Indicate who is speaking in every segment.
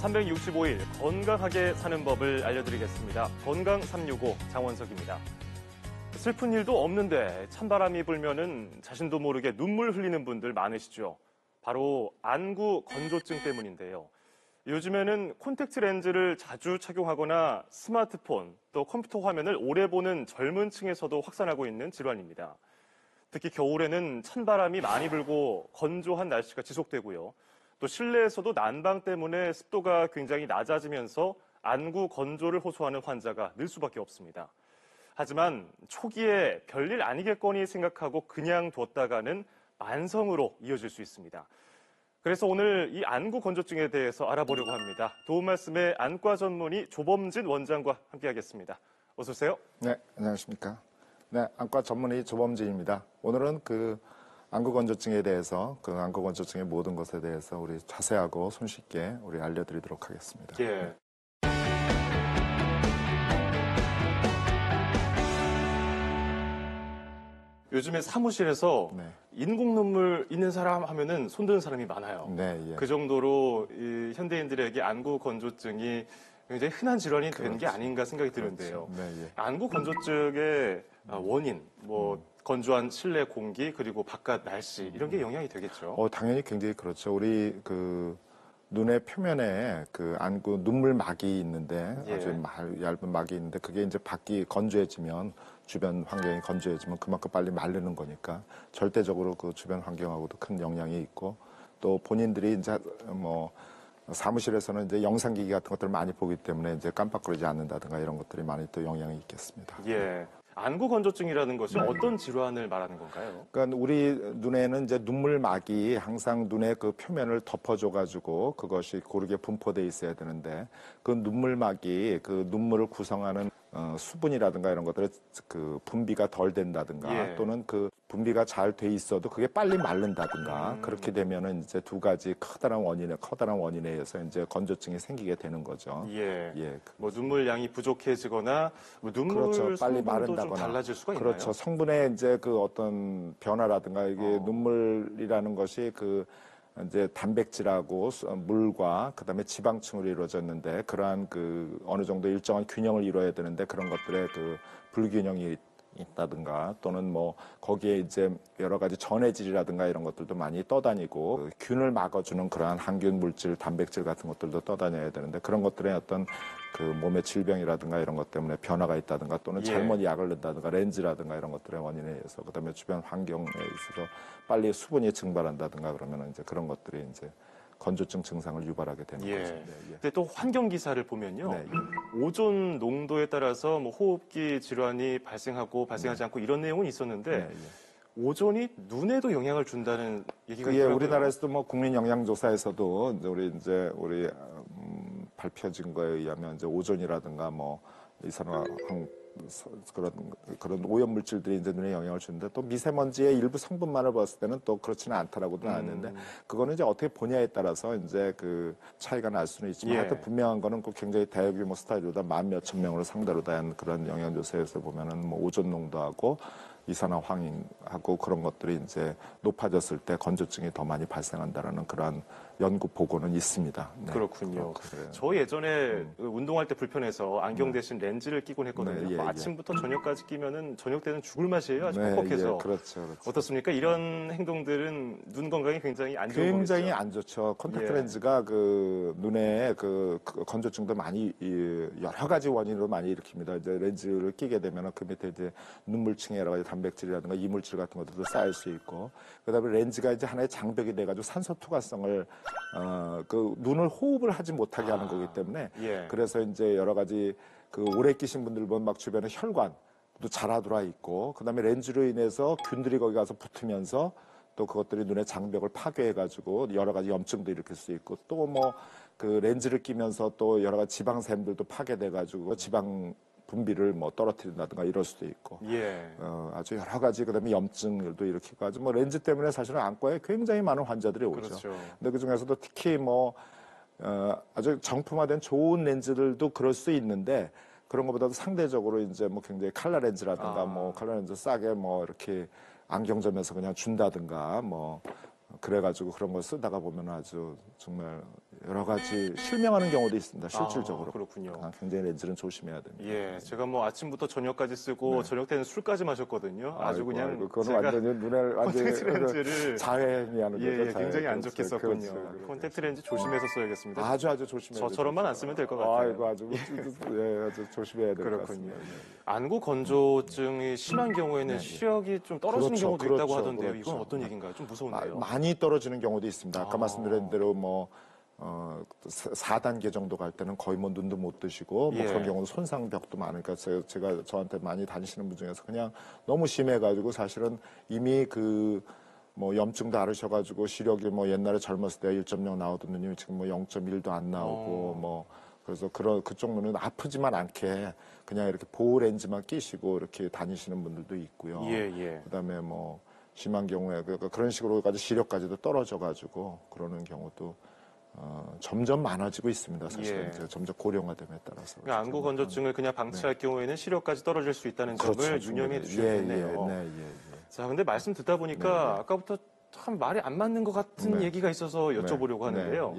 Speaker 1: 365일 건강하게 사는 법을 알려드리겠습니다. 건강 365 장원석입니다. 슬픈 일도 없는데 찬바람이 불면은 자신도 모르게 눈물 흘리는 분들 많으시죠. 바로 안구 건조증 때문인데요. 요즘에는 콘택트 렌즈를 자주 착용하거나 스마트폰, 또 컴퓨터 화면을 오래 보는 젊은 층에서도 확산하고 있는 질환입니다. 특히 겨울에는 찬바람이 많이 불고 건조한 날씨가 지속되고요. 또 실내에서도 난방 때문에 습도가 굉장히 낮아지면서 안구 건조를 호소하는 환자가 늘 수밖에 없습니다. 하지만 초기에 별일 아니겠거니 생각하고 그냥 뒀다가는 만성으로 이어질 수 있습니다. 그래서 오늘 이 안구 건조증에 대해서 알아보려고 합니다. 도움 말씀에 안과 전문의 조범진 원장과 함께하겠습니다. 어서 오세요.
Speaker 2: 네, 안녕하십니까. 네, 안과 전문의 조범진입니다. 오늘은 안구 건조증에 대해서, 안구 건조증의 모든 것에 대해서 우리 자세하고 손쉽게 우리 알려드리도록 하겠습니다.
Speaker 1: 예. 요즘에 사무실에서
Speaker 2: 네.
Speaker 1: 인공 눈물 있는 사람 하면은 손드는 사람이 많아요.
Speaker 2: 네, 예.
Speaker 1: 그 정도로 이 현대인들에게 안구 건조증이 굉장히 흔한 질환이 된 게 아닌가 생각이 드는데요.
Speaker 2: 네, 예.
Speaker 1: 안구 건조증의 원인, 건조한 실내 공기 그리고 바깥 날씨 이런 게 영향이 되겠죠.
Speaker 2: 당연히 굉장히 그렇죠. 우리 눈의 표면에 안구 눈물막이 있는데
Speaker 1: 예.
Speaker 2: 아주 얇은 막이 있는데 그게 이제 밖이 건조해지면 주변 환경이 건조해지면 그만큼 빨리 마르는 거니까 절대적으로 그 주변 환경하고도 큰 영향이 있고 또 본인들이 이제 사무실에서는 이제 영상기기 같은 것들을 많이 보기 때문에 이제 깜빡거리지 않는다든가 이런 것들이 많이 또 영향이 있겠습니다.
Speaker 1: 예. 안구 건조증이라는 것은 어떤 질환을 말하는 건가요?
Speaker 2: 그러니까 우리 눈에는 이제 눈물막이 항상 눈의 그 표면을 덮어줘가지고 그것이 고르게 분포돼 있어야 되는데 그 눈물막이 그 눈물을 구성하는 수분이라든가 이런 것들의 분비가 덜 된다든가
Speaker 1: 예.
Speaker 2: 또는 그 분비가 잘 돼 있어도 그게 빨리 마른다든가 그렇게 되면은 이제 두 가지 커다란 원인에 의해서 이제 건조증이 생기게 되는 거죠.
Speaker 1: 예.
Speaker 2: 예.
Speaker 1: 눈물 양이 부족해지거나 눈물
Speaker 2: 그렇죠. 빨리
Speaker 1: 성분도
Speaker 2: 마른다거나
Speaker 1: 좀 달라질 수가 있나요?
Speaker 2: 그렇죠. 성분의 이제 어떤 변화라든가 이게 눈물이라는 것이 이제 단백질하고 물과 그다음에 지방층으로 이루어졌는데 그러한 어느 정도 일정한 균형을 이루어야 되는데 그런 것들의 불균형이 있다든가 또는 거기에 이제 여러 가지 전해질이라든가 이런 것들도 많이 떠다니고 균을 막아주는 그러한 항균 물질, 단백질 같은 것들도 떠다녀야 되는데 그런 것들의 어떤 몸의 질병이라든가 이런 것 때문에 변화가 있다든가 또는 잘못 약을 넣는다든가 렌즈라든가 이런 것들의 원인에 의해서 그다음에 주변 환경에 있어서 빨리 수분이 증발한다든가 그러면 이제 그런 것들이 이제 건조증 증상을 유발하게 되는 거죠. 네, 예.
Speaker 1: 근데 또 환경 기사를 보면요.
Speaker 2: 네, 예.
Speaker 1: 오존 농도에 따라서 호흡기 질환이 발생하고 발생하지 않고 이런 내용은 있었는데
Speaker 2: 네, 예.
Speaker 1: 오존이 눈에도 영향을 준다는 얘기가
Speaker 2: 그게
Speaker 1: 있더라고요.
Speaker 2: 우리나라에서도 국민영양조사에서도 우리 발표 증거에 의하면 이제 오존이라든가 이산화황 그런 오염 물질들이 이제 눈에 영향을 주는데 또 미세먼지의 일부 성분만을 봤을 때는 또 그렇지는 않다라고도 나왔는데 그거는 이제 어떻게 보냐에 따라서 이제 차이가 날 수는 있지만 하여튼 분명한 거는 굉장히 대규모 스타일로다 만 몇천 명으로 상대로 한 그런 영양조사에서 보면은 오존 농도하고 이산화황하고 그런 것들이 이제 높아졌을 때 건조증이 더 많이 발생한다라는 그러한 연구 보고는 있습니다.
Speaker 1: 네. 그렇군요. 저 예전에 운동할 때 불편해서 안경 대신 렌즈를 끼곤 했거든요.
Speaker 2: 네, 예,
Speaker 1: 아침부터 저녁까지 끼면은 저녁 때는 죽을 맛이에요. 아주
Speaker 2: 네,
Speaker 1: 퍽퍽해서.
Speaker 2: 예, 그렇죠.
Speaker 1: 어떻습니까? 이런 행동들은 눈 건강에 굉장히 안 좋은
Speaker 2: 굉장히
Speaker 1: 거겠죠?
Speaker 2: 안 좋죠. 콘택트 렌즈가 눈에 건조증도 많이 여러 가지 원인으로 많이 일으킵니다. 이제 렌즈를 끼게 되면 그 밑에 이제 눈물층에 여러 가지 단백질이라든가 이물질 같은 것들도 쌓일 수 있고 그다음에 렌즈가 이제 하나의 장벽이 돼가지고 산소 투과성을 눈을 호흡을 하지 못하게 하는 거기 때문에 그래서 이제 여러 가지 오래 끼신 분들 보면 막 주변에 혈관도 자라들어 있고 그다음에 렌즈로 인해서 균들이 거기 가서 붙으면서 또 그것들이 눈의 장벽을 파괴해가지고 여러 가지 염증도 일으킬 수 있고 또 렌즈를 끼면서 또 여러 가지 지방샘들도 파괴돼가지고 지방 분비를 떨어뜨린다든가 이럴 수도 있고 아주 여러 가지 그다음에 염증도 일으키고 아주 렌즈 때문에 사실은 안과에 굉장히 많은 환자들이 오죠.
Speaker 1: 그렇죠.
Speaker 2: 근데 그 중에서도 특히 아주 정품화된 좋은 렌즈들도 그럴 수 있는데 그런 것보다도 상대적으로 이제 굉장히 칼라 렌즈라든가 칼라 렌즈 싸게 이렇게 안경점에서 그냥 준다든가 그래가지고 그런 걸 쓰다가 보면 아주 정말 여러 가지 실명하는 경우도 있습니다. 실질적으로.
Speaker 1: 그렇군요.
Speaker 2: 굉장히 렌즈는 조심해야 됩니다.
Speaker 1: 예, 제가 뭐 아침부터 저녁까지 쓰고 저녁 때는 술까지 마셨거든요. 아주 그냥
Speaker 2: 그거는
Speaker 1: 제가
Speaker 2: 완전히 눈에 완전히
Speaker 1: 콘택트 렌즈를
Speaker 2: 자해미하는 거죠.
Speaker 1: 예, 굉장히 안 좋겠었군요.
Speaker 2: 그렇죠.
Speaker 1: 콘택트 렌즈 조심해서 써야겠습니다.
Speaker 2: 아주 조심해야 돼요.
Speaker 1: 저처럼만 안 쓰면 될 것 같아요.
Speaker 2: 아이고 아주 아주 조심해야 될 것
Speaker 1: 그렇군요.
Speaker 2: 같습니다.
Speaker 1: 안구 건조증이 심한 경우에는 시력이 좀 떨어지는
Speaker 2: 그렇죠,
Speaker 1: 경우도 있다고
Speaker 2: 그렇죠,
Speaker 1: 하던데요.
Speaker 2: 그렇죠.
Speaker 1: 이건 어떤 얘기인가요? 좀 무서운데요.
Speaker 2: 많이 떨어지는 경우도 있습니다. 아까 말씀드린 대로 4단계 정도 갈 때는 거의 뭐 눈도 못 뜨시고 뭐
Speaker 1: 예.
Speaker 2: 그런 경우는 손상벽도 많으니까 제가 저한테 많이 다니시는 분 중에서 그냥 너무 심해가지고 사실은 이미 뭐 염증도 앓으셔가지고 시력이 뭐 옛날에 젊었을 때 1.0 나오던 눈이 지금 뭐 0.1도 안 나오고 뭐 그래서 그쪽 눈은 아프지만 않게 그냥 이렇게 보호 렌즈만 끼시고 이렇게 다니시는 분들도 있고요.
Speaker 1: 예.
Speaker 2: 그다음에 뭐 심한 경우에 그런 식으로까지 시력까지도 떨어져가지고 그러는 경우도 점점 많아지고 있습니다. 사실
Speaker 1: 예.
Speaker 2: 이제 점점 고령화됨에 따라서.
Speaker 1: 그러니까 안구 건조증을 그냥 방치할 경우에는 시력까지 떨어질 수 있다는 점을
Speaker 2: 그렇죠.
Speaker 1: 유념해 주셔야겠네요. 자, 근데 말씀 듣다 보니까 아까부터 참 말이 안 맞는 것 같은 얘기가 있어서 여쭤보려고 하는데요.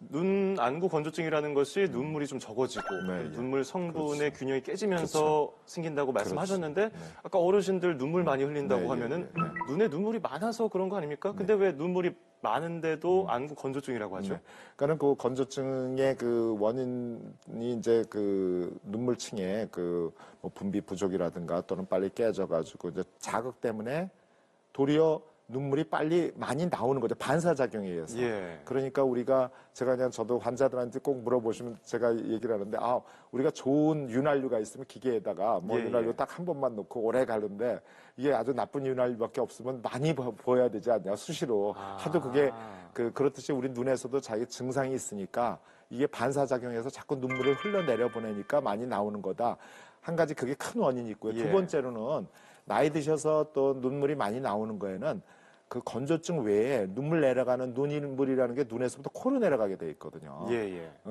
Speaker 1: 눈 안구 건조증이라는 것이 눈물이 좀 적어지고 눈물 성분의 균형이 깨지면서 생긴다고 말씀하셨는데 아까 어르신들 눈물 많이 흘린다고 하면은 눈에 눈물이 많아서 그런 거 아닙니까? 근데 왜 눈물이 많은데도 안구 건조증이라고 하죠?
Speaker 2: 그러니까는 그 건조증의 그 원인이 이제 그 눈물층에 뭐 분비 부족이라든가 또는 빨리 깨져가지고 이제 자극 때문에 도리어 눈물이 빨리 많이 나오는 거죠. 반사작용에 의해서.
Speaker 1: 예.
Speaker 2: 그러니까 제가 그냥 저도 환자들한테 꼭 물어보시면 제가 얘기를 하는데, 우리가 좋은 윤활유가 있으면 기계에다가 뭐 윤활유 딱 한 번만 넣고 오래 가는데 이게 아주 나쁜 윤활유밖에 없으면 많이 보여야 되지 않냐, 수시로. 하도 그게 그렇듯이 우리 눈에서도 자기 증상이 있으니까 이게 반사작용해서 자꾸 눈물을 흘러내려 보내니까 많이 나오는 거다. 한 가지 그게 큰 원인이 있고요. 두 번째로는 나이 드셔서 또 눈물이 많이 나오는 거에는 그 건조증 외에 눈물 내려가는 눈물이라는 게 눈에서부터 코로 내려가게 돼 있거든요.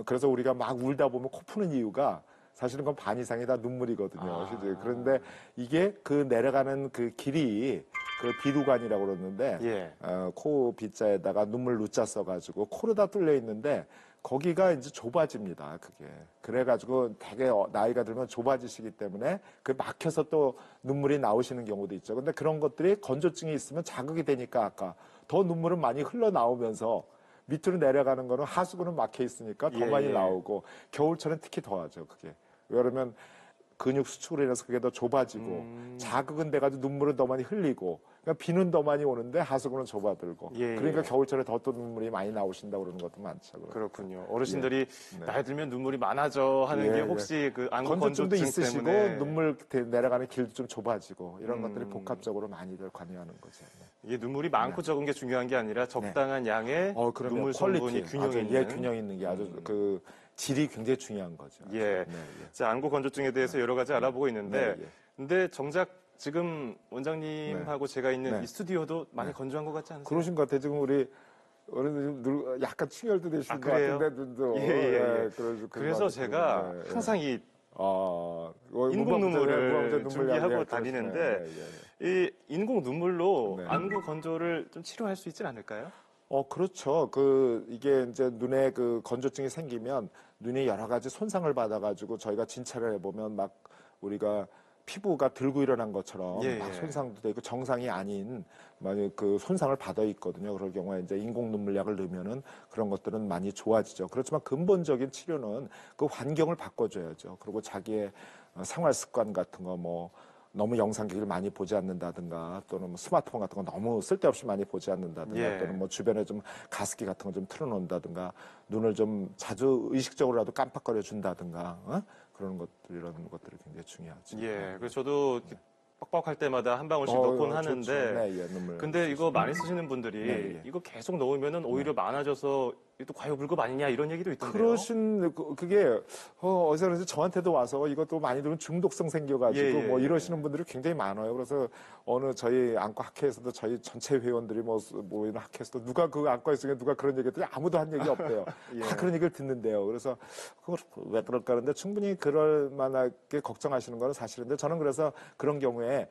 Speaker 2: 그래서 우리가 막 울다 보면 코 푸는 이유가 사실은 그건 반 이상이 다 눈물이거든요. 그런데 이게 그 내려가는 그 길이 그걸 비루관이라고 그러는데 코 B자에다가 눈물 누자 써가지고 코로 다 뚫려 있는데 거기가 이제 좁아집니다. 그게. 그래가지고 되게 나이가 들면 좁아지시기 때문에 그 막혀서 또 눈물이 나오시는 경우도 있죠. 근데 그런 것들이 건조증이 있으면 자극이 되니까 아까 더 눈물은 많이 흘러나오면서 밑으로 내려가는 거는 하수구는 막혀 있으니까 더 많이 나오고 겨울철엔 특히 더하죠. 그게. 왜냐면 근육 수축으로 인해서 그게 더 좁아지고 자극은 돼가지고 눈물은 더 많이 흘리고 그러니까 비는 더 많이 오는데 하수구는 좁아들고 그러니까 겨울철에 더 또 눈물이 많이 나오신다고 그러는 것도 많죠.
Speaker 1: 그렇군요. 어르신들이 나이 들면 눈물이 많아져 하는 게 혹시 그 안구 건조증도
Speaker 2: 있으시고
Speaker 1: 때문에
Speaker 2: 눈물 내려가는 길도 좀 좁아지고 이런 것들이 복합적으로 많이들 관여하는 거죠.
Speaker 1: 이게 눈물이 많고 적은 게 중요한 게 아니라 적당한 양의 눈물 성분이 균형이 있는
Speaker 2: 균형 있는 게 아주 질이 굉장히 중요한 거죠.
Speaker 1: 자, 안구 건조증에 대해서 여러 가지 알아보고 있는데 근데 정작 지금 원장님하고 제가 있는 이 스튜디오도 많이 건조한 것 같지 않으세요?
Speaker 2: 그러신 것 같아요. 지금 우리 어른들 약간 충혈도 되시는 것
Speaker 1: 그래요?
Speaker 2: 같은데 눈도.
Speaker 1: 그래서 제가 항상 이 인공 눈물을 준비하고 다니는데 이 인공 눈물로 안구 건조를 좀 치료할 수 있진 않을까요?
Speaker 2: 그렇죠. 이게 이제 눈에 건조증이 생기면 눈이 여러 가지 손상을 받아가지고 저희가 진찰을 해보면 막 우리가 피부가 들고 일어난 것처럼 막 손상도 되고 정상이 아닌 손상을 받아 있거든요. 그럴 경우에 이제 인공 눈물약을 넣으면은 그런 것들은 많이 좋아지죠. 그렇지만 근본적인 치료는 그 환경을 바꿔줘야죠. 그리고 자기의 생활 습관 같은 거 뭐 너무 영상기기를 많이 보지 않는다든가 또는 뭐 스마트폰 같은 거 너무 쓸데없이 많이 보지 않는다든가 또는 뭐 주변에 좀 가습기 같은 거 좀 틀어놓는다든가 눈을 좀 자주 의식적으로라도 깜빡거려 준다든가 그런 것들 이런 것들이 굉장히 중요하죠.
Speaker 1: 그래서 저도 뻑뻑할 때마다 한 방울씩 넣곤 하는데 근데 이거 많이 쓰시는 분들이 이거 계속 넣으면은 오히려 많아져서 또 과유불급 아니냐 이런 얘기도 있던데요.
Speaker 2: 그게 어디서 그런지 저한테도 와서 이것도 많이 들으면 중독성 생겨가지고 뭐 이러시는 분들이 굉장히 많아요. 그래서 어느 저희 안과 학회에서도 저희 전체 회원들이 모이는 학회에서도 누가 그 안과에 있으면 누가 그런 얘기했더니 아무도 한 얘기 없대요. 다 그런 얘기를 듣는데요. 그래서 그걸 왜 그럴까 하는데 충분히 그럴 만하게 걱정하시는 거는 사실인데 저는 그래서 그런 경우에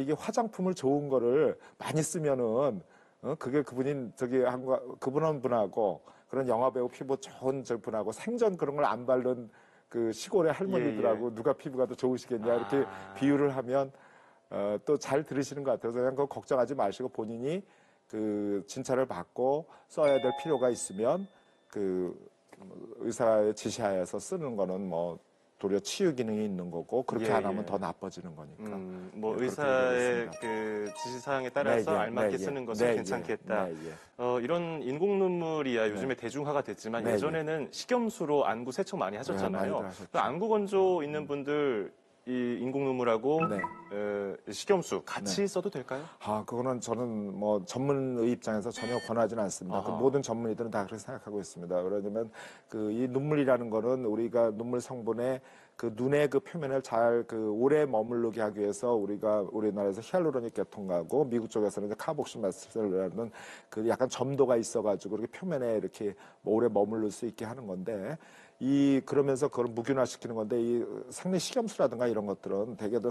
Speaker 2: 이게 화장품을 좋은 거를 많이 쓰면은 그게 그분인 그분하고 그런 영화배우 피부 좋은 제품하고 생전 그런 걸 안 바른 그 시골의 할머니들하고 누가 피부가 더 좋으시겠냐 이렇게 비유를 하면 또 잘 들으시는 것 같아서 그냥 그거 걱정하지 마시고 본인이 그 진찰을 받고 써야 될 필요가 있으면 그 의사의 지시하에서 쓰는 거는 뭐 도리어 치유 기능이 있는 거고 그렇게 안 하면 더 나빠지는 거니까.
Speaker 1: 뭐
Speaker 2: 네,
Speaker 1: 의사의 그 지시사항에 따라서
Speaker 2: 네, 예,
Speaker 1: 알맞게
Speaker 2: 네,
Speaker 1: 쓰는
Speaker 2: 예.
Speaker 1: 것은
Speaker 2: 네,
Speaker 1: 괜찮겠다.
Speaker 2: 예. 네, 예.
Speaker 1: 이런 인공 눈물이야 요즘에 대중화가 됐지만
Speaker 2: 네,
Speaker 1: 예전에는 식염수로 안구 세척 많이 하셨잖아요.
Speaker 2: 많이들 하셨죠.
Speaker 1: 그 안구 건조 있는 분들 이 인공 눈물하고
Speaker 2: 네.
Speaker 1: 식염수 같이 써도 될까요?
Speaker 2: 그거는 저는 뭐 전문의 입장에서 전혀 권하지는 않습니다. 그 모든 전문의들은 다 그렇게 생각하고 있습니다. 왜냐하면 그 이 눈물이라는 거는 우리가 눈물 성분에 그 눈의 그 표면을 잘 그 오래 머무르게 하기 위해서 우리나라에서 히알루로닉 계통하고 미국 쪽에서는 이제 카복실마스라는 그 약간 점도가 있어가지고 이렇게 표면에 이렇게 오래 머무를 수 있게 하는 건데 그러면서 그걸 무균화시키는 건데 이 생리 식염수라든가 이런 것들은 대개들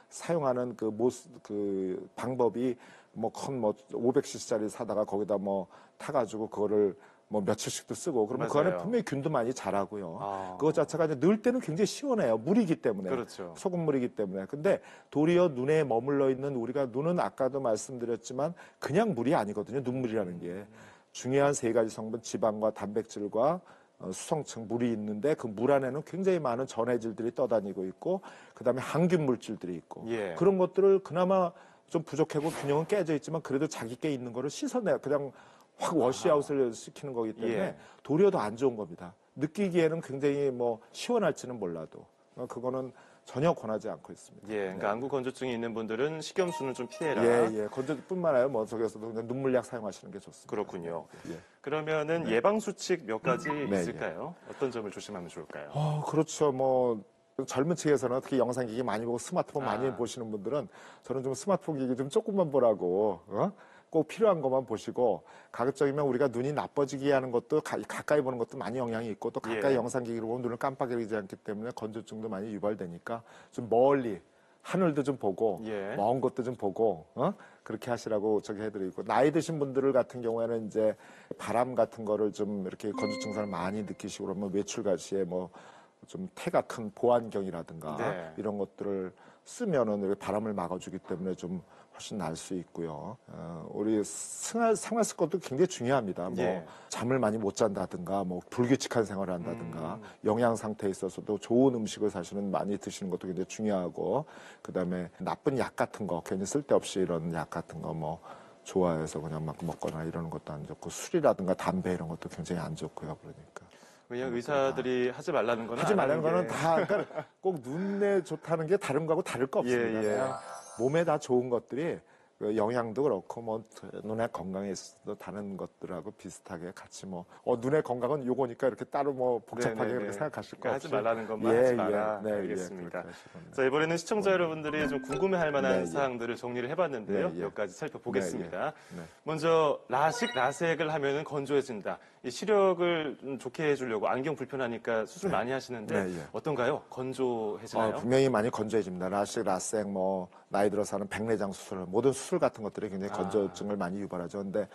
Speaker 2: 사용하는 그 방법이 뭐 500cc짜리 사다가 거기다 뭐 타가지고 그거를 뭐 며칠씩도 쓰고 그러면 그 안에
Speaker 1: 맞아요.
Speaker 2: 분명히 균도 많이 자라고요. 그것 자체가 이제 넣을 때는 굉장히 시원해요. 물이기 때문에.
Speaker 1: 그렇죠.
Speaker 2: 소금물이기 때문에. 근데 도리어 눈에 머물러 있는 우리가 눈은 아까도 말씀드렸지만 그냥 물이 아니거든요. 눈물이라는 게. 중요한 세 가지 성분 지방과 단백질과 수성층 물이 있는데 그 물 안에는 굉장히 많은 전해질들이 떠다니고 있고 그다음에 항균 물질들이 있고 그런 것들을 그나마 좀 부족하고 균형은 깨져 있지만 그래도 자기 께 있는 거를 씻어내 그냥 확 워시아웃을 시키는 거기 때문에 도리어 더 안 좋은 겁니다. 느끼기에는 굉장히 뭐 시원할지는 몰라도 그거는 전혀 권하지 않고 있습니다.
Speaker 1: 그러니까 안구 건조증이 있는 분들은 식염수는 좀 피해라.
Speaker 2: 건조뿐만 아니라 뭐 저기서도 그냥 눈물약 사용하시는 게 좋습니다.
Speaker 1: 그렇군요. 그러면은 예방 수칙 몇 가지 있을까요? 어떤 점을 조심하면 좋을까요?
Speaker 2: 그렇죠. 뭐 젊은 층에서는 특히 영상기기 많이 보고 스마트폰 많이 보시는 분들은 저는 좀 스마트폰 기기 좀 조금만 보라고 꼭 필요한 것만 보시고 가급적이면 우리가 눈이 나빠지게 하는 것도 가까이 보는 것도 많이 영향이 있고 또 가까이 영상기기로 보면 눈을 깜빡이지 않기 때문에 건조증도 많이 유발되니까 좀 멀리 하늘도 좀 보고 먼 것도 좀 보고 그렇게 하시라고 저기 해드리고 나이 드신 분들 같은 경우에는 이제 바람 같은 거를 좀 이렇게 건조 증상을 많이 느끼시고 그러면 외출가 시에 뭐 좀 태가 큰 보안경이라든가 이런 것들을 쓰면은 이렇게 바람을 막아주기 때문에 좀 훨씬 나을 수 있고요. 우리 생활 습관도 굉장히 중요합니다. 뭐 잠을 많이 못 잔다든가, 뭐 불규칙한 생활을 한다든가, 영양 상태에 있어서도 좋은 음식을 사실은 많이 드시는 것도 굉장히 중요하고, 그 다음에 나쁜 약 같은 거, 괜히 쓸데없이 이런 약 같은 거 뭐 좋아해서 그냥 막 먹거나 이러는 것도 안 좋고, 술이라든가 담배 이런 것도 굉장히 안 좋고요. 그러니까.
Speaker 1: 그냥 의사들이 하지 말라는 거는
Speaker 2: 하지 말라는 거는 다 그러니까 꼭 눈에 좋다는 게 다른 거하고 다를 거 없습니다. 그냥 몸에 다 좋은 것들이 그 영양도 그렇고 뭐 눈의 건강에 있어도 다른 것들하고 비슷하게 같이 뭐 눈의 건강은 요거니까 이렇게 따로 뭐 복잡하게 그렇게 생각하실 거 없이
Speaker 1: 하지 말라는 것만 하지 마라. 알겠습니다. 자, 이번에는 시청자 여러분들이 좀 궁금해할 만한 사항들을 정리를 해봤는데요. 몇 가지 살펴보겠습니다. 먼저 라식, 라섹을 하면은 건조해진다. 이 시력을 좀 좋게 해주려고 안경 불편하니까 수술 많이 하시는데 어떤가요? 건조해지나요?
Speaker 2: 분명히 많이 건조해집니다. 라식, 라섹, 뭐 나이 들어서 하는 백내장 수술, 모든 수술 같은 것들이 굉장히 건조증을 많이 유발하죠. 근데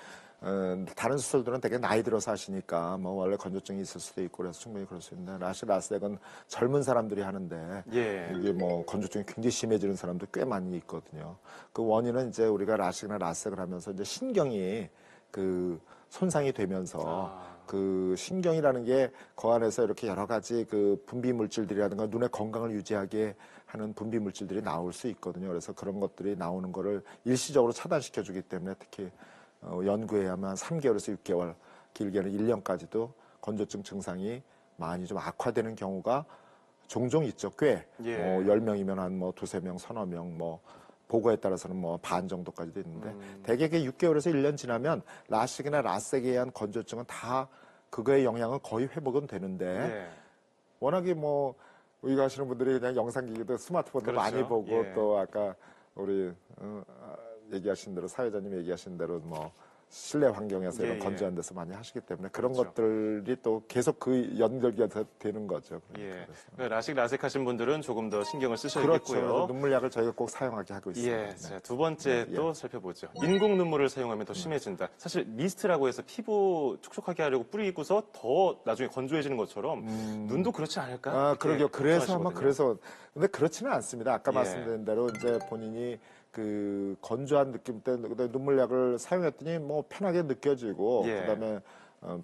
Speaker 2: 다른 수술들은 되게 나이 들어서 하시니까 뭐 원래 건조증이 있을 수도 있고 그래서 충분히 그럴 수 있는데 라식, 라섹은 젊은 사람들이 하는데 이게 뭐 건조증이 굉장히 심해지는 사람도 꽤 많이 있거든요. 그 원인은 이제 우리가 라식이나 라섹을 하면서 이제 신경이 그 손상이 되면서 그 신경이라는 게 그 안에서 이렇게 여러 가지 그 분비 물질들이라든가 눈의 건강을 유지하게 하는 분비 물질들이 나올 수 있거든요. 그래서 그런 것들이 나오는 거를 일시적으로 차단시켜 주기 때문에 특히 연구에 의하면 3개월에서 6개월, 길게는 1년까지도 건조증 증상이 많이 좀 악화되는 경우가 종종 있죠. 꽤 10명이면 한 뭐 두세 명, 서너 명 뭐 보고에 따라서는 뭐 반 정도까지도 있는데 대개 6개월에서 1년 지나면 라식이나 라섹에 의한 건조증은 다 그거의 영향은 거의 회복은 되는데 워낙에 뭐 우리가 하시는 분들이 그냥 영상기기도 스마트폰도 많이 보고 또 아까 우리 얘기하신 대로 사회자님 얘기하신 대로 뭐 실내 환경에서
Speaker 1: 예,
Speaker 2: 이런
Speaker 1: 예.
Speaker 2: 건조한 데서 많이 하시기 때문에 그런
Speaker 1: 그렇죠.
Speaker 2: 것들이 또 계속 그 연결이 되는 거죠.
Speaker 1: 예.
Speaker 2: 그래서.
Speaker 1: 라식 라섹하신 분들은 조금 더 신경을
Speaker 2: 그렇죠.
Speaker 1: 쓰셔야겠고요.
Speaker 2: 그래서 눈물약을 저희가 꼭 사용하게 하고 있습니다.
Speaker 1: 예.
Speaker 2: 네.
Speaker 1: 자, 두 번째
Speaker 2: 네,
Speaker 1: 또 살펴보죠. 인공 눈물을 사용하면 더 심해진다. 사실 미스트라고 해서 피부 촉촉하게 하려고 뿌리고서 더 나중에 건조해지는 것처럼 눈도 그렇지 않을까?
Speaker 2: 아, 그러게요. 그래서 아마
Speaker 1: 걱정하시거든요.
Speaker 2: 근데 그렇지는 않습니다. 아까
Speaker 1: 예.
Speaker 2: 말씀드린 대로 이제 본인이 그 건조한 느낌 때문에 눈물약을 사용했더니 뭐 편하게 느껴지고
Speaker 1: 예.
Speaker 2: 그다음에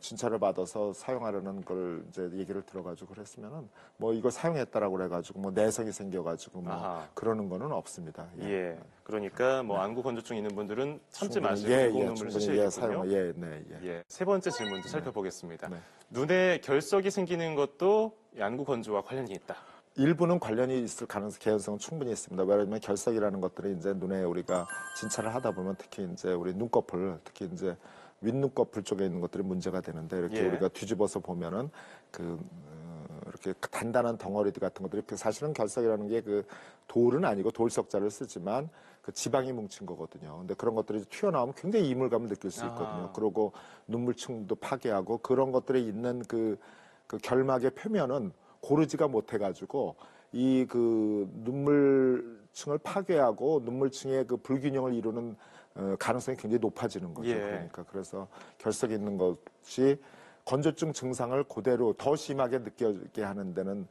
Speaker 2: 진찰을 받아서 사용하려는 걸 이제 얘기를 들어가지고 그랬으면은 뭐 이걸 사용했다라고 그래가지고 뭐 내성이 생겨가지고 뭐
Speaker 1: 아하.
Speaker 2: 그러는 거는 없습니다.
Speaker 1: 예. 그러니까 뭐 안구 건조증 있는 분들은 참지
Speaker 2: 충분히,
Speaker 1: 마시고 인공 눈물을
Speaker 2: 충분히
Speaker 1: 쓰셔야겠군요.
Speaker 2: 사용, 네.
Speaker 1: 예. 세 번째 질문도 살펴보겠습니다.
Speaker 2: 네.
Speaker 1: 눈에 결석이 생기는 것도 안구 건조와 관련이 있다.
Speaker 2: 일부는 관련이 있을 개연성은 충분히 있습니다. 왜냐하면 결석이라는 것들이 이제 눈에 우리가 진찰을 하다 보면 특히 이제 우리 눈꺼풀, 특히 이제 윗눈꺼풀 쪽에 있는 것들이 문제가 되는데 이렇게
Speaker 1: 예.
Speaker 2: 우리가 뒤집어서 보면은 이렇게 단단한 덩어리들 같은 것들이 사실은 결석이라는 게 그 돌은 아니고 돌석자를 쓰지만 그 지방이 뭉친 거거든요. 근데 그런 것들이 튀어나오면 굉장히 이물감을 느낄 수 있거든요.
Speaker 1: 아하.
Speaker 2: 그리고 눈물층도 파괴하고 그런 것들이 있는 그 결막의 표면은 고르지가 못해가지고 이 그 눈물층을 파괴하고 눈물층의 그 불균형을 이루는 가능성이 굉장히 높아지는 거죠.
Speaker 1: 예.
Speaker 2: 그러니까 그래서 결석이 있는 것이 건조증 증상을 그대로 더 심하게 느끼게 하는 데는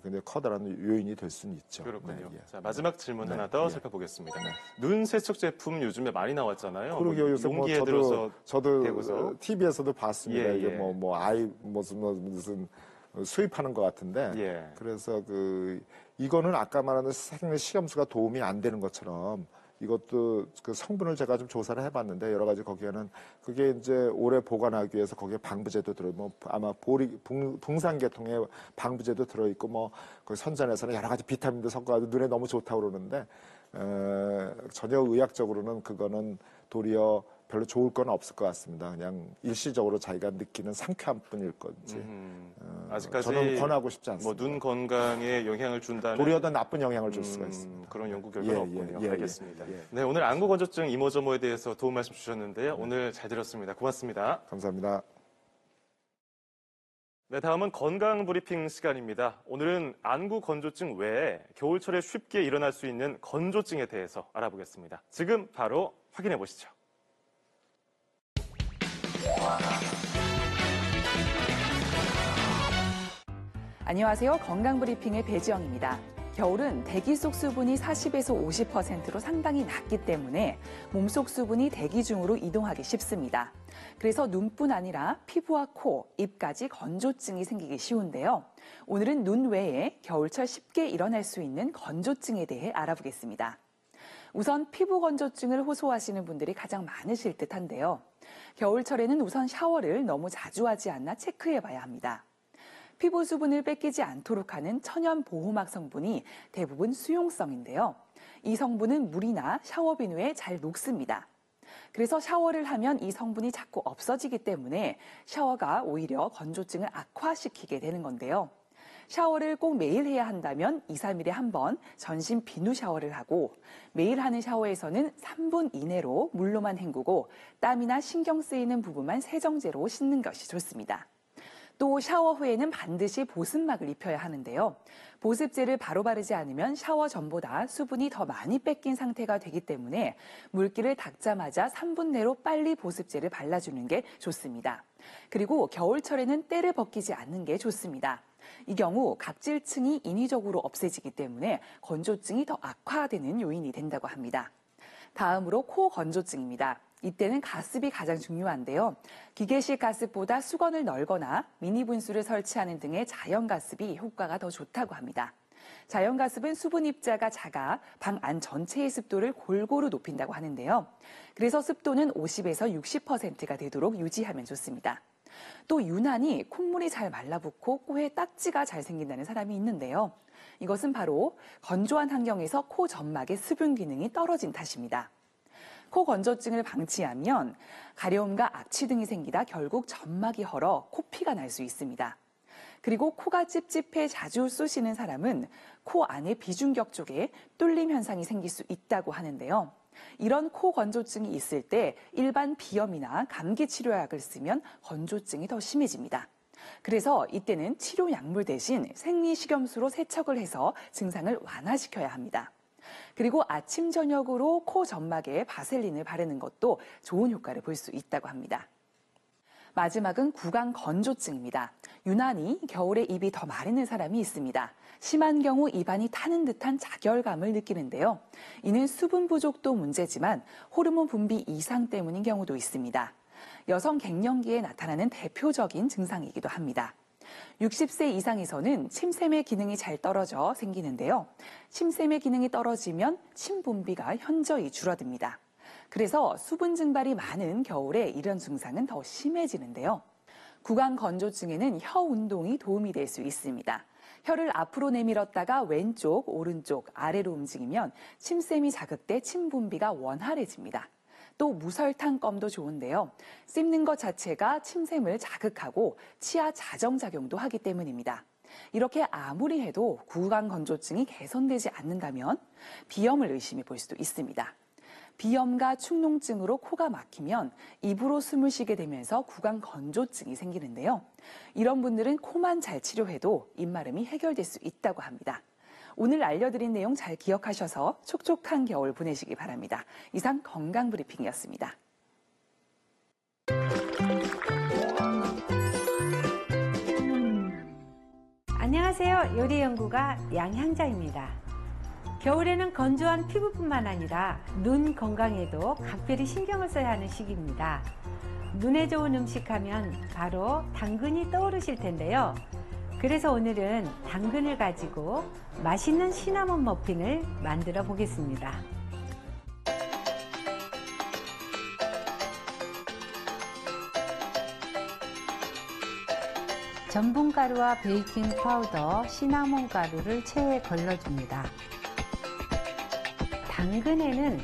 Speaker 2: 굉장히 커다란 요인이 될 수는 있죠.
Speaker 1: 그렇군요.
Speaker 2: 네, 예.
Speaker 1: 자, 마지막 질문
Speaker 2: 네,
Speaker 1: 하나 더
Speaker 2: 예.
Speaker 1: 살펴보겠습니다. 눈 세척 제품 요즘에 많이 나왔잖아요.
Speaker 2: 그러게요. 요새 뭐
Speaker 1: 용기에 들어서
Speaker 2: 저도
Speaker 1: 대고서.
Speaker 2: TV에서도 봤습니다.
Speaker 1: 예,
Speaker 2: 이게
Speaker 1: 예.
Speaker 2: 무슨 수입하는 것 같은데.
Speaker 1: 예.
Speaker 2: 그래서 이거는 아까 말한 생리 식염수가 도움이 안 되는 것처럼 이것도 그 성분을 제가 좀 조사를 해봤는데 여러 가지 거기에는 그게 이제 오래 보관하기 위해서 거기에 방부제도 뭐 아마 붕산계통의 방부제도 들어있고 뭐 거기 선전에서는 여러 가지 비타민도 섞어가지고 눈에 너무 좋다고 그러는데 전혀 의학적으로는 그거는 도리어 별로 좋을 건 없을 것 같습니다. 그냥 일시적으로 자기가 느끼는 상쾌함 뿐일 건지.
Speaker 1: 아직까지
Speaker 2: 저는 권하고 싶지 않습니다.
Speaker 1: 뭐 눈 건강에 영향을 준다는
Speaker 2: 도리어 더 나쁜 영향을 줄 수가 있습니다.
Speaker 1: 그런 연구 결과는
Speaker 2: 예,
Speaker 1: 없군요.
Speaker 2: 예, 예,
Speaker 1: 알겠습니다.
Speaker 2: 예.
Speaker 1: 네, 오늘 안구 건조증 이모저모에 대해서 도움 말씀 주셨는데요. 오늘 잘 들었습니다. 고맙습니다.
Speaker 2: 감사합니다.
Speaker 1: 네, 다음은 건강 브리핑 시간입니다. 오늘은 안구 건조증 외에 겨울철에 쉽게 일어날 수 있는 건조증에 대해서 알아보겠습니다. 지금 바로 확인해 보시죠.
Speaker 3: 안녕하세요. 건강브리핑의 배지영입니다. 겨울은 대기 속 수분이 40에서 50%로 상당히 낮기 때문에 몸속 수분이 대기 중으로 이동하기 쉽습니다. 그래서 눈뿐 아니라 피부와 코, 입까지 건조증이 생기기 쉬운데요. 오늘은 눈 외에 겨울철 쉽게 일어날 수 있는 건조증에 대해 알아보겠습니다. 우선 피부 건조증을 호소하시는 분들이 가장 많으실 듯한데요. 겨울철에는 우선 샤워를 너무 자주 하지 않나 체크해 봐야 합니다. 피부 수분을 뺏기지 않도록 하는 천연 보호막 성분이 대부분 수용성인데요. 이 성분은 물이나 샤워비누에 잘 녹습니다. 그래서 샤워를 하면 이 성분이 자꾸 없어지기 때문에 샤워가 오히려 건조증을 악화시키게 되는 건데요. 샤워를 꼭 매일 해야 한다면 2, 3일에 한 번 전신 비누 샤워를 하고 매일 하는 샤워에서는 3분 이내로 물로만 헹구고 땀이나 신경 쓰이는 부분만 세정제로 씻는 것이 좋습니다. 또 샤워 후에는 반드시 보습막을 입혀야 하는데요. 보습제를 바로 바르지 않으면 샤워 전보다 수분이 더 많이 뺏긴 상태가 되기 때문에 물기를 닦자마자 3분 내로 빨리 보습제를 발라주는 게 좋습니다. 그리고 겨울철에는 때를 벗기지 않는 게 좋습니다. 이 경우 각질층이 인위적으로 없애지기 때문에 건조증이 더 악화되는 요인이 된다고 합니다. 다음으로 코 건조증입니다. 이때는 가습이 가장 중요한데요. 기계식 가습보다 수건을 널거나 미니 분수를 설치하는 등의 자연 가습이 효과가 더 좋다고 합니다. 자연 가습은 수분 입자가 작아 방 안 전체의 습도를 골고루 높인다고 하는데요. 그래서 습도는 50에서 60%가 되도록 유지하면 좋습니다. 또 유난히 콧물이 잘 말라붙고 코에 딱지가 잘 생긴다는 사람이 있는데요. 이것은 바로 건조한 환경에서 코 점막의 수분 기능이 떨어진 탓입니다. 코 건조증을 방치하면 가려움과 악취 등이 생기다 결국 점막이 헐어 코피가 날 수 있습니다. 그리고 코가 찝찝해 자주 쑤시는 사람은 코 안의 비중격 쪽에 뚫림 현상이 생길 수 있다고 하는데요. 이런 코 건조증이 있을 때 일반 비염이나 감기 치료약을 쓰면 건조증이 더 심해집니다. 그래서 이때는 치료 약물 대신 생리식염수로 세척을 해서 증상을 완화시켜야 합니다. 그리고 아침, 저녁으로 코 점막에 바셀린을 바르는 것도 좋은 효과를 볼 수 있다고 합니다. 마지막은 구강 건조증입니다. 유난히 겨울에 입이 더 마르는 사람이 있습니다. 심한 경우 입안이 타는 듯한 자결감을 느끼는데요. 이는 수분 부족도 문제지만 호르몬 분비 이상 때문인 경우도 있습니다. 여성 갱년기에 나타나는 대표적인 증상이기도 합니다. 60세 이상에서는 침샘의 기능이 잘 떨어져 생기는데요. 침샘의 기능이 떨어지면 침 분비가 현저히 줄어듭니다. 그래서 수분 증발이 많은 겨울에 이런 증상은 더 심해지는데요. 구강 건조증에는 혀 운동이 도움이 될 수 있습니다. 혀를 앞으로 내밀었다가 왼쪽, 오른쪽, 아래로 움직이면 침샘이 자극돼 침 분비가 원활해집니다. 또 무설탕 껌도 좋은데요. 씹는 것 자체가 침샘을 자극하고 치아 자정작용도 하기 때문입니다. 이렇게 아무리 해도 구강 건조증이 개선되지 않는다면 비염을 의심해 볼 수도 있습니다. 비염과 축농증으로 코가 막히면 입으로 숨을 쉬게 되면서 구강 건조증이 생기는데요. 이런 분들은 코만 잘 치료해도 입마름이 해결될 수 있다고 합니다. 오늘 알려드린 내용 잘 기억하셔서 촉촉한 겨울 보내시기 바랍니다. 이상 건강브리핑이었습니다.
Speaker 4: 안녕하세요. 요리연구가 양향자입니다. 겨울에는 건조한 피부뿐만 아니라 눈 건강에도 각별히 신경을 써야 하는 시기입니다. 눈에 좋은 음식하면 바로 당근이 떠오르실 텐데요. 그래서 오늘은 당근을 가지고 맛있는 시나몬 머핀을 만들어 보겠습니다. 전분가루와 베이킹 파우더, 시나몬 가루를 체에 걸러줍니다. 당근에는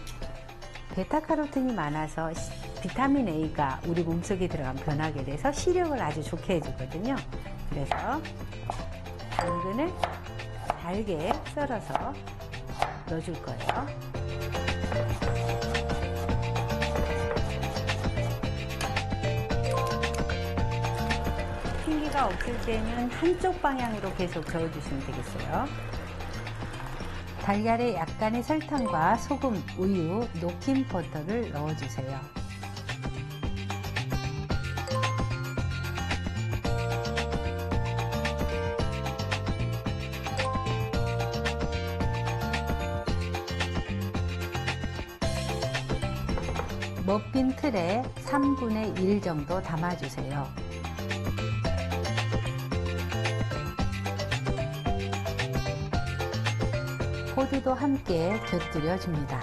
Speaker 4: 베타카로틴이 많아서 비타민 A가 우리 몸속에 들어가면 변하게 돼서 시력을 아주 좋게 해주거든요. 그래서 당근을 잘게 썰어서 넣어줄 거예요. 핑기가 없을 때는 한쪽 방향으로 계속 저어주시면 되겠어요. 달걀에 약간의 설탕과 소금, 우유, 녹힌 버터를 넣어주세요. 머핀 틀에 3분의 1 정도 담아주세요. 호두도 함께 곁들여 줍니다.